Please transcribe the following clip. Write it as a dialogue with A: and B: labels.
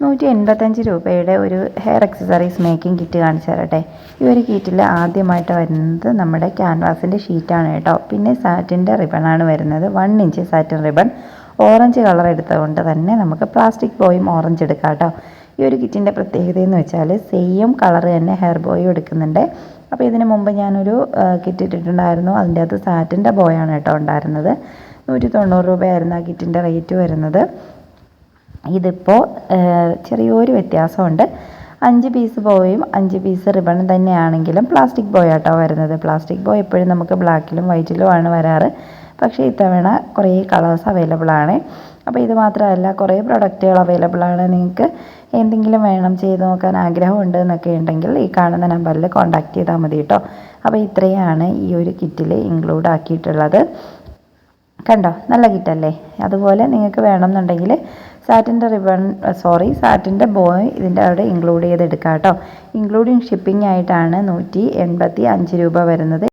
A: 185 രൂപയുടെ ഒരു hair accessories making kit കാണിച്ചു തരട്ടെ. ഈ ഒരു കിറ്റിൽ ആദ്യമായിട്ട് വരുന്നത് നമ്മുടെ ക്യാൻവാസിൻ്റെ ഷീറ്റാണ് കേട്ടോ. പിന്നെ സാറ്റിൻ്റെ റിബണാണ് വരുന്നത്, 1 inch satin ribbon. Orange colour എടുത്തുകൊണ്ട് തന്നെ നമുക്ക് പ്ലാസ്റ്റിക് ബോയും ഓറഞ്ച് എടുക്കാം കേട്ടോ. ഈ ഒരു കിറ്റിൻ്റെ പ്രത്യേകത എന്ന് വെച്ചാൽ സെയിം കളർ തന്നെ ഹെയർ ബോയും എടുക്കുന്നുണ്ട്. അപ്പോൾ ഇതിന് മുമ്പ് ഞാനൊരു കിറ്റ് ഇട്ടിട്ടുണ്ടായിരുന്നു, അതിൻ്റെ അകത്ത് സാറ്റിൻ്റെ ബോയാണ് കേട്ടോ ഉണ്ടായിരുന്നത്. 190 രൂപയായിരുന്നു ആ കിറ്റിൻ്റെ റേറ്റ് വരുന്നത്. ഇതിപ്പോൾ ചെറിയൊരു വ്യത്യാസമുണ്ട്. 5 പീസ് ബോയും 5 പീസ് റിബണും തന്നെയാണെങ്കിലും പ്ലാസ്റ്റിക് ബോയ് ആട്ടോ വരുന്നത്. പ്ലാസ്റ്റിക് ബോയ് എപ്പോഴും നമുക്ക് ബ്ലാക്കിലും വൈറ്റിലും ആണ് വരാറ്, പക്ഷേ ഇത്തവണ കുറേ കളേഴ്സ് അവൈലബിൾ ആണ്. അപ്പോൾ ഇത് മാത്രമല്ല, കുറേ പ്രൊഡക്റ്റുകൾ അവൈലബിൾ ആണ്. നിങ്ങൾക്ക് എന്തെങ്കിലും വേണം, ചെയ്ത് നോക്കാൻ ആഗ്രഹമുണ്ട് എന്നൊക്കെ ഉണ്ടെങ്കിൽ ഈ കാണുന്ന നമ്പറിൽ കോൺടാക്ട് ചെയ്താൽ മതി കേട്ടോ. അപ്പോൾ ഇത്രയാണ് ഈ ഒരു കിറ്റിൽ ഇൻക്ലൂഡ് ആക്കിയിട്ടുള്ളത്. കണ്ടോ, നല്ല കിറ്റല്ലേ? അതുപോലെ നിങ്ങൾക്ക് വേണമെന്നുണ്ടെങ്കിൽ സാറ്റിൻ്റെ ബോയ് ഇതിൻ്റെ അവിടെ ഇൻക്ലൂഡ് ചെയ്തെടുക്കാം കേട്ടോ. ഇൻക്ലൂഡിങ് ഷിപ്പിംഗ് ആയിട്ടാണ് 185 രൂപ വരുന്നത്.